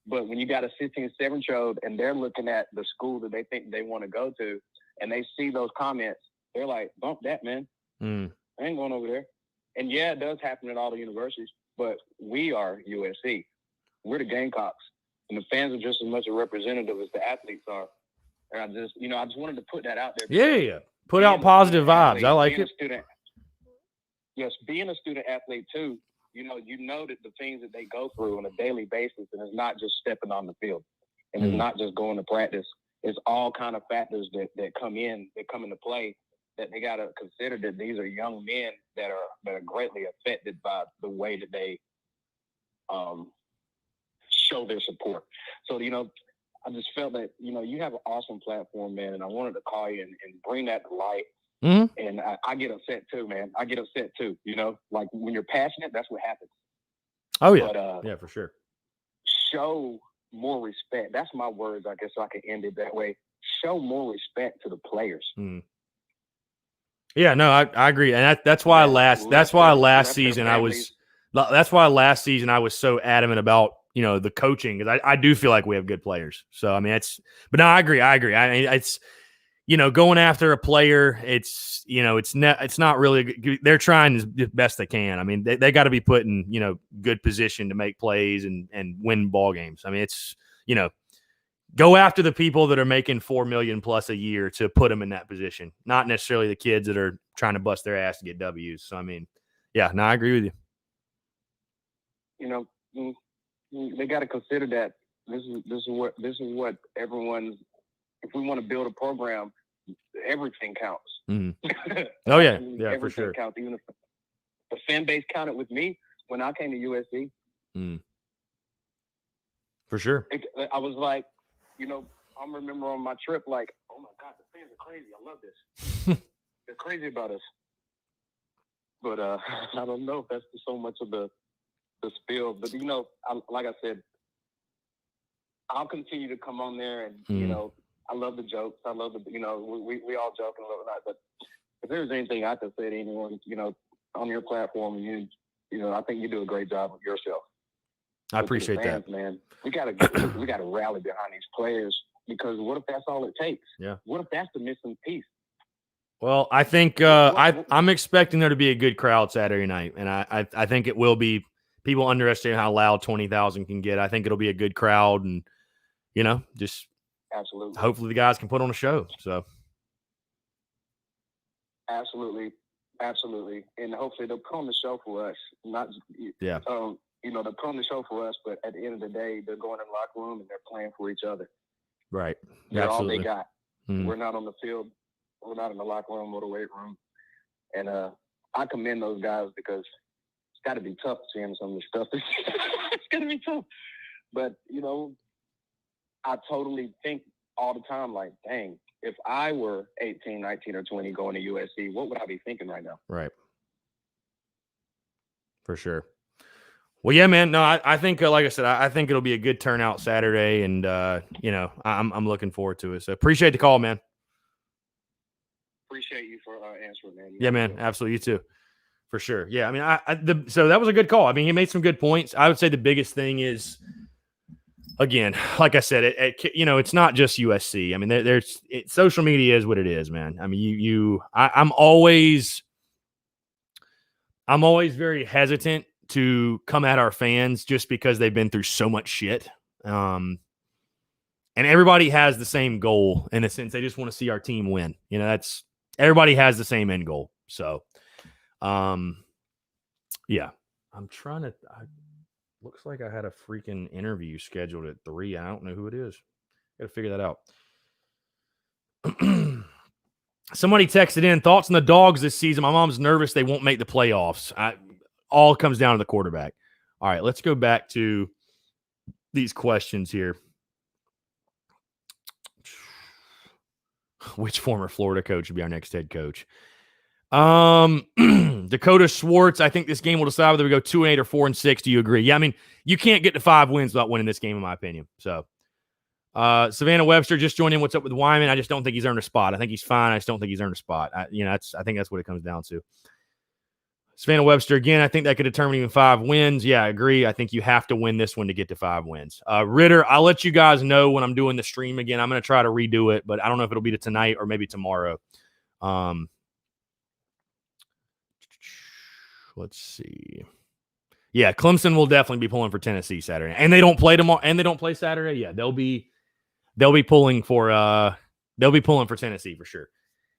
But when you got a 16, 17-year-old and they're looking at the school that they think they want to go to, and they see those comments, they're like, bump that, man. I ain't going over there. And yeah, it does happen at all the universities, but we are USC. We're the Gamecocks. And the fans are just as much a representative as the athletes are. And I just wanted to put that out there. Yeah. Put out positive vibes. I like it. Being a student athlete too, you know that the things that they go through on a daily basis, and it's not just stepping on the field, and it's not just going to practice. It's all kind of factors that come into play that they got to consider, that these are young men that are greatly affected by the way that they show their support. So, I just felt that, you have an awesome platform, man, and I wanted to call you and bring that to light. And I get upset too, man. I get upset too, like when you're passionate, that's what happens. Oh, yeah. But, yeah, for sure. Show more respect. That's my words, I guess, so I can end it that way. Show more respect to the players. Yeah, no, I agree. And that's why last season I was so adamant about, the coaching, because I do feel like we have good players. So, but no, I agree. It's, going after a player, it's not really good. They're trying the best they can. They got to be put in, good position to make plays and win ball games. It's, go after the people that are making $4 million plus a year to put them in that position, not necessarily the kids that are trying to bust their ass to get W's. So, yeah, no, I agree with you. They got to consider that this is what everyone's. If we want to build a program, everything counts. Oh yeah, everything for sure. Counts. Even if the fan base counted with me when I came to USC. For sure. I was like, I remember on my trip, like, oh my God, the fans are crazy. I love this. They're crazy about us. But I don't know if that's so much of the spill. But like I said, I'll continue to come on there, and I love the jokes. I love the we all joke and whatnot. But if there's anything I could say to anyone, on your platform. You know, I think you do a great job of yourself. I appreciate fans, that, man. We gotta rally behind these players, because what if that's all it takes? Yeah. What if that's the missing piece? Well, I think I'm expecting there to be a good crowd Saturday night, and I think it will be. People underestimate how loud 20,000 can get. I think it'll be a good crowd, and just absolutely, hopefully the guys can put on a show. So absolutely, and hopefully they'll put on the show for us. Not yeah. They'll put on the show for us, but at the end of the day, they're going in the locker room and they're playing for each other. Right. They're Absolutely all they got. Mm-hmm. We're not on the field. We're not in the locker room or the weight room. And I commend those guys, because it's got to be tough seeing some of the stuff. It's going to be tough. But, I totally think all the time, like, dang, if I were 18, 19, or 20 going to USC, what would I be thinking right now? Right. For sure. Well, yeah, man. No, I think, like I said, I think it'll be a good turnout Saturday, and I'm looking forward to it. So appreciate the call, man. Appreciate you for answering, man. Yeah, man. Absolutely, you too, for sure. Yeah, I mean, so that was a good call. I mean, he made some good points. I would say the biggest thing is, again, like I said, it's not just USC. I mean, social media is what it is, man. I mean, I'm always very hesitant to come at our fans just because they've been through so much shit. And everybody has the same goal, in a sense. They just want to see our team win. Everybody has the same end goal. So, yeah, I'm trying to, looks like I had a freaking interview scheduled at 3. I don't know who it is. Got to figure that out. Somebody texted in, thoughts on the Dogs this season. My mom's nervous they won't make the playoffs. All comes down to the quarterback. All right, let's go back to these questions here. Which former Florida coach would be our next head coach? Dakota Schwartz, I think this game will decide whether we go 2-8 or 4-6. Do you agree? Yeah, I mean, you can't get to 5 wins without winning this game, in my opinion. So, Savannah Webster just joined in. What's up with Wyman? I just don't think he's earned a spot. I think he's fine. I just don't think he's earned a spot. I think that's what it comes down to. Savannah Webster, again, I think that could determine even 5 wins. Yeah, I agree. I think you have to win this one to get to 5 wins. Ritter, I'll let you guys know when I'm doing the stream again. I'm going to try to redo it, but I don't know if it'll be tonight or maybe tomorrow. Let's see. Yeah, Clemson will definitely be pulling for Tennessee Saturday. And they don't play tomorrow, and they don't play Saturday. Yeah, they'll be pulling for Tennessee for sure.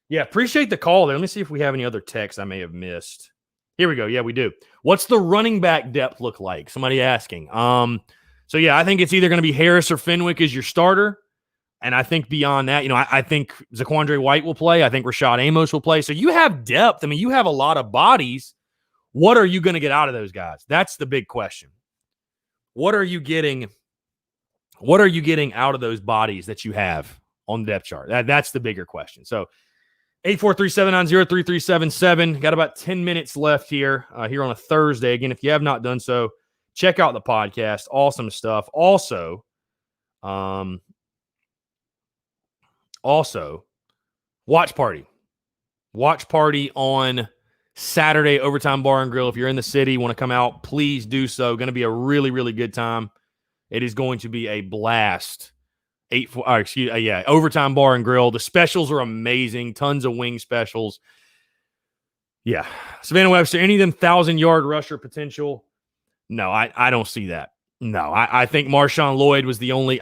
Yeah, appreciate the call there. Let me see if we have any other texts I may have missed. Here we go. Yeah, we do. What's the running back depth look like? Somebody asking. So yeah, I think it's either going to be Harris or Fenwick as your starter. And I think beyond that, I think Zaquandre White will play. I think Rashad Amos will play. So you have depth. I mean, you have a lot of bodies. What are you going to get out of those guys? That's the big question. What are you getting out of those bodies that you have on the depth chart? That's the bigger question. So 843-790-3377. Got about 10 minutes left here on a Thursday. Again, if you have not done so, check out the podcast. Awesome stuff. Also, watch party. Watch party on Saturday, Overtime Bar and Grill. If you're in the city, want to come out, please do so. Going to be a really, really good time. It is going to be a blast. Overtime Bar and Grill. The specials are amazing. Tons of wing specials. Yeah. Savannah Webster, any of them 1,000-yard rusher potential? No, I don't see that. No, I think Marshawn Lloyd was the only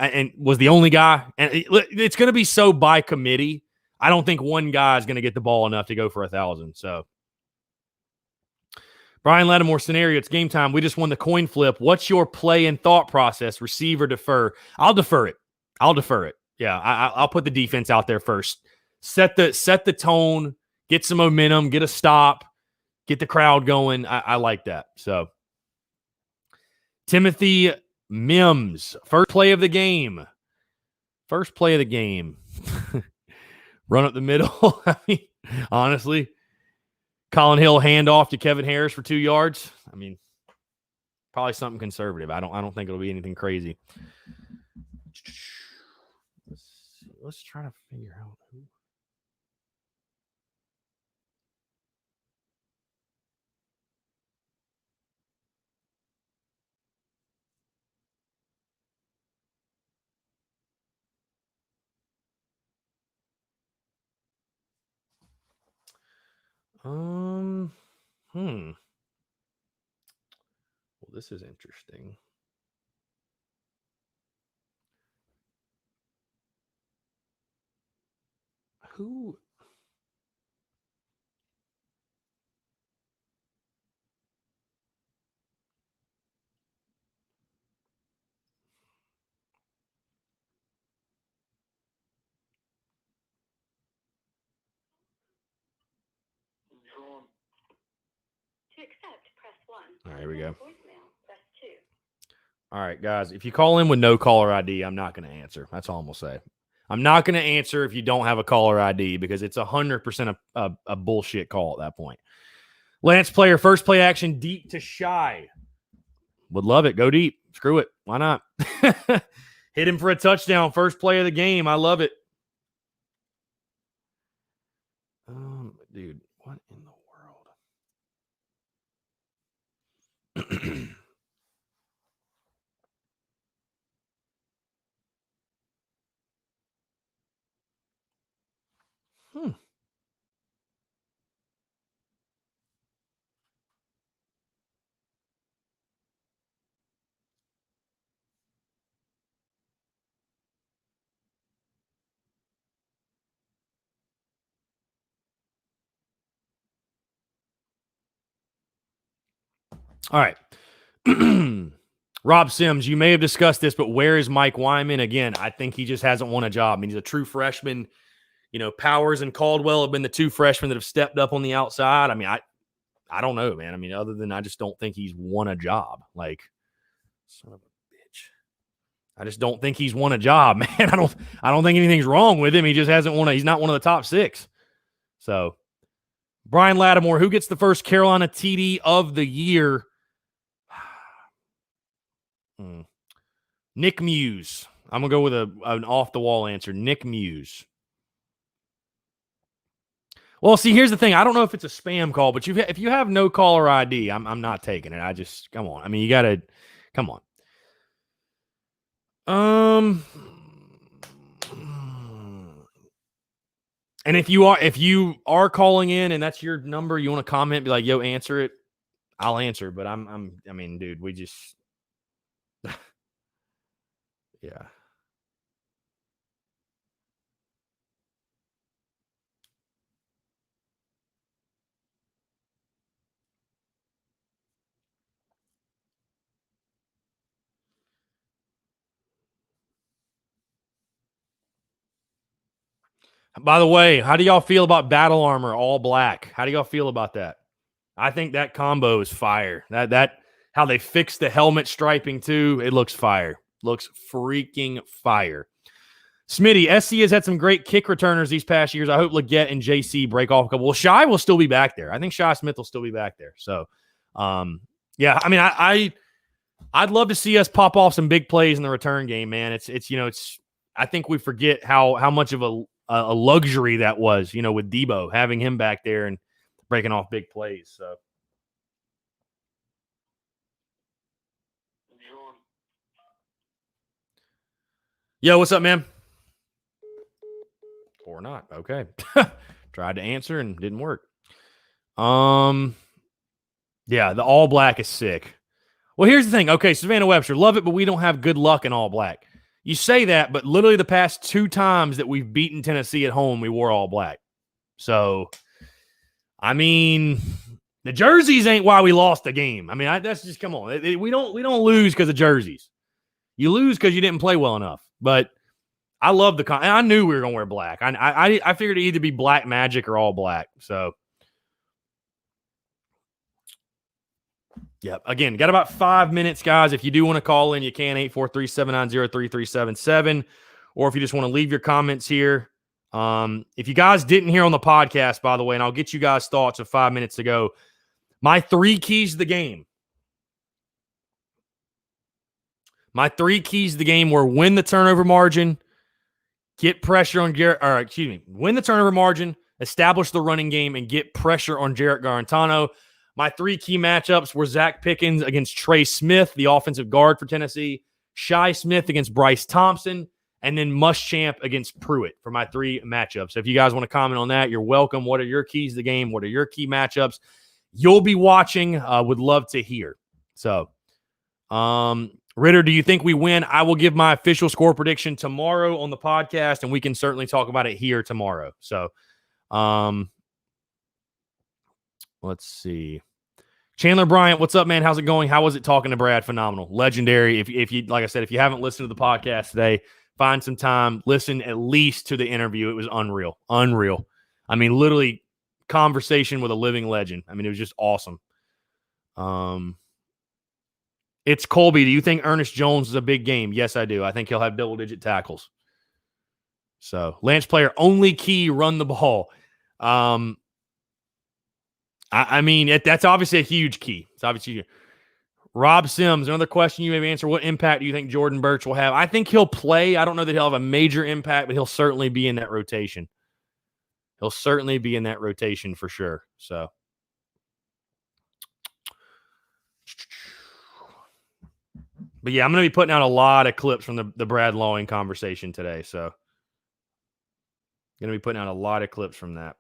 guy. And it's going to be so by committee. I don't think one guy is going to get the ball enough to go for 1,000. So, Brian Lattimore scenario, it's game time. We just won the coin flip. What's your play and thought process? Receive or defer? I'll defer it. Yeah, I'll put the defense out there first. Set the tone, get some momentum, get a stop, get the crowd going. I like that. So, Timothy Mims, first play of the game. Run up the middle. I mean, honestly, Colin Hill handoff to Kevin Harris for 2 yards. I mean, probably something conservative. I don't think it'll be anything crazy. Let's try to figure out who. Well, this is interesting. Who? To accept, press 1. All right, here we go. Voicemail, press 2. All right, guys. If you call in with no caller ID, I'm not going to answer. That's all I'm going to say. I'm not going to answer if you don't have a caller ID because it's 100% a bullshit call at that point. Lance Player, first play action, deep to shy. Would love it. Go deep. Screw it. Why not? Hit him for a touchdown. First play of the game. I love it. Dude, what in the world? All right. Rob Sims, you may have discussed this, but where is Mike Wyman? Again, I think he just hasn't won a job. I mean, he's a true freshman. You know, Powers and Caldwell have been the two freshmen that have stepped up on the outside. I mean, I don't know, man. I mean, other than I just don't think he's won a job. Like, son of a bitch. I just don't think he's won a job, man. I don't think anything's wrong with him. He just hasn't won. He's not one of the top six. So, Brian Lattimore, who gets the first Carolina TD of the year? Nick Muse. I'm going to go with an off-the-wall answer. Nick Muse. Well, see, here's the thing. I don't know if it's a spam call, but if you have no caller ID, I'm not taking it. Come on. I mean, you got to, come on. And if you are calling in and that's your number, you want to comment, be like, yo, answer it. I'll answer. But I mean, dude, we just, yeah. By the way, how do y'all feel about battle armor all black? How do y'all feel about that? I think that combo is fire. That how they fixed the helmet striping too. It looks fire. Looks freaking fire. Smitty, SC has had some great kick returners these past years. I hope Leggett and JC break off a couple. Well, Shy will still be back there. I think Shy Smith will still be back there. So, yeah, I mean, I'd love to see us pop off some big plays in the return game, man. It's I think we forget how much of a luxury that was, with Debo, having him back there and breaking off big plays. So. Yo, what's up, man? Or not. Okay. Tried to answer and didn't work. Yeah, the all black is sick. Well, here's the thing. Okay, Savannah Webster, love it, but we don't have good luck in all black. You say that, but literally the past 2 times that we've beaten Tennessee at home, we wore all black. So, I mean, the jerseys ain't why we lost the game. I mean, that's just, come on. We don't lose because of jerseys. You lose because you didn't play well enough. But I love and I knew we were going to wear black. I figured it'd either be black magic or all black. So, yeah. Again, got about 5 minutes, guys. If you do want to call in, you can, 843-790-3377. Or if you just want to leave your comments here. If you guys didn't hear on the podcast, by the way, and I'll get you guys' thoughts of 5 minutes ago, my 3 keys to the game. My 3 keys to the game were win the turnover margin, get pressure on win the turnover margin, establish the running game, and get pressure on Jarrett Garantano. My 3 key matchups were Zach Pickens against Trey Smith, the offensive guard for Tennessee, Shy Smith against Bryce Thompson, and then Muschamp against Pruitt for my 3 matchups. So if you guys want to comment on that, you're welcome. What are your keys to the game? What are your key matchups? You'll be watching. Would love to hear. So, Ritter, do you think we win? I will give my official score prediction tomorrow on the podcast, and we can certainly talk about it here tomorrow. So, let's see. Chandler Bryant, what's up, man? How's it going? How was it talking to Brad? Phenomenal. Legendary. If you, like I said, if you haven't listened to the podcast today, find some time, listen at least to the interview. It was unreal. Unreal. I mean, literally conversation with a living legend. I mean, it was just awesome. It's Colby. Do you think Ernest Jones is a big game? Yes, I do. I think he'll have double-digit tackles. So, Lance Player, only key, run the ball. I mean, that's obviously a huge key. It's obviously huge. Rob Sims, another question you may answer. What impact do you think Jordan Birch will have? I think he'll play. I don't know that he'll have a major impact, but he'll certainly be in that rotation. He'll certainly be in that rotation for sure. So, but yeah, I'm going to be putting out a lot of clips from the Brad Lawing conversation today. So, going to be putting out a lot of clips from that.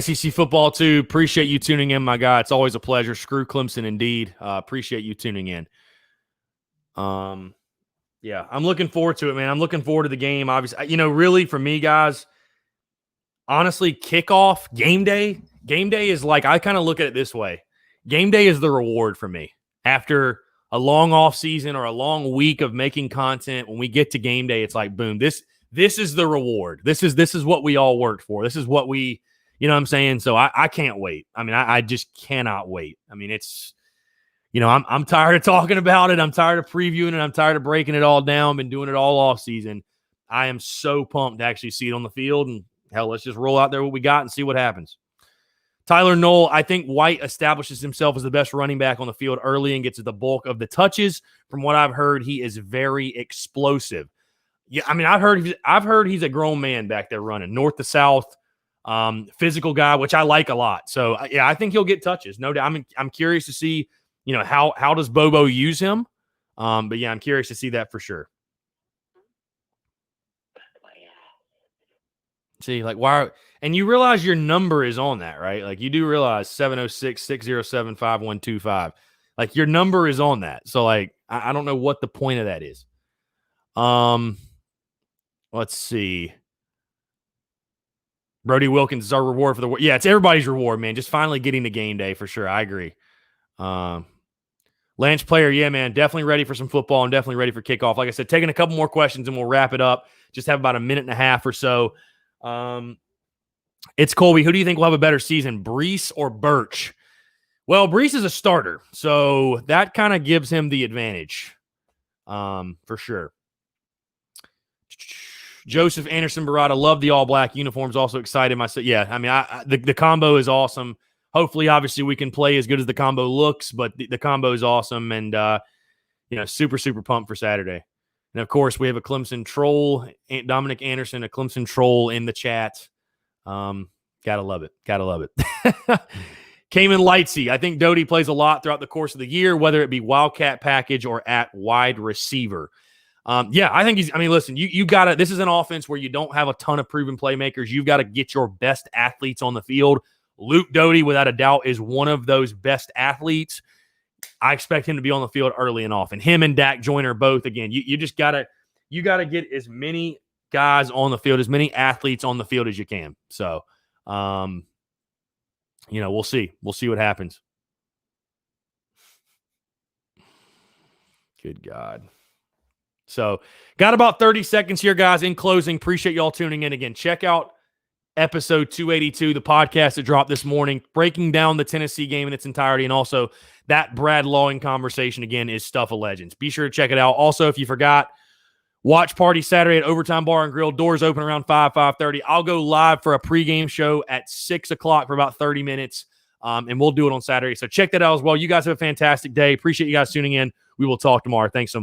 SEC football too. Appreciate you tuning in, my guy. It's always a pleasure. Screw Clemson, indeed. Appreciate you tuning in. Yeah, I'm looking forward to it, man. I'm looking forward to the game. Obviously, really for me, guys, honestly, kickoff, game day is like, I kind of look at it this way. Game day is the reward for me. After a long off season or a long week of making content, when we get to game day, it's like, boom, this is the reward. This is what we all worked for. This is what we, you know what I'm saying? So I can't wait. I mean, I just cannot wait. I mean, it's, I'm tired of talking about it. I'm tired of previewing it. I'm tired of breaking it all down. Been doing it all off season. I am so pumped to actually see it on the field. And hell, let's just roll out there what we got and see what happens. Tyler Knoll, I think White establishes himself as the best running back on the field early and gets the bulk of the touches. From what I've heard, he is very explosive. Yeah, I mean, I've heard he's a grown man back there running north to south, physical guy, which I like a lot. So yeah, I think he'll get touches. No doubt. I'm curious to see, how does Bobo use him? But yeah, I'm curious to see that for sure. See, like, why? And you realize your number is on that, right? Like, you do realize 706-607-5125. Like, your number is on that. So, like, I don't know what the point of that is. Let's see. Brody Wilkins is our reward for the – yeah, it's everybody's reward, man. Just finally getting to game day for sure. I agree. Lance Player, yeah, man, definitely ready for some football and definitely ready for kickoff. Like I said, taking a couple more questions and we'll wrap it up. Just have about a minute and a half or so. It's Colby. Who do you think will have a better season, Brees or Birch? Well, Brees is a starter, so that kind of gives him the advantage, for sure. Joseph Anderson Barada, love the all-black uniforms. Also excited myself. Yeah, I mean, the combo is awesome. Hopefully, obviously, we can play as good as the combo looks, but the combo is awesome, and super, super pumped for Saturday. And of course, we have a Clemson troll, Dominic Anderson, a Clemson troll in the chat. Gotta love it. Gotta love it. Cayman Lightsey. I think Doty plays a lot throughout the course of the year, whether it be Wildcat package or at wide receiver. Yeah, I think listen, you gotta, this is an offense where you don't have a ton of proven playmakers. You've got to get your best athletes on the field. Luke Doty, without a doubt, is one of those best athletes. I expect him to be on the field early and often. Him and Dak Joyner both, again, you just gotta get as many guys on the field, as many athletes on the field as you can. So, we'll see. We'll see what happens. Good God. So, got about 30 seconds here, guys. In closing, appreciate y'all tuning in again. Check out episode 282, the podcast that dropped this morning, breaking down the Tennessee game in its entirety, and also that Brad Lawing conversation, again, is stuff of legends. Be sure to check it out. Also, if you forgot, Watch party Saturday at Overtime Bar and Grill. Doors open around 5:30. I'll go live for a pregame show at 6 o'clock for about 30 minutes, and we'll do it on Saturday. So check that out as well. You guys have a fantastic day. Appreciate you guys tuning in. We will talk tomorrow. Thanks so much.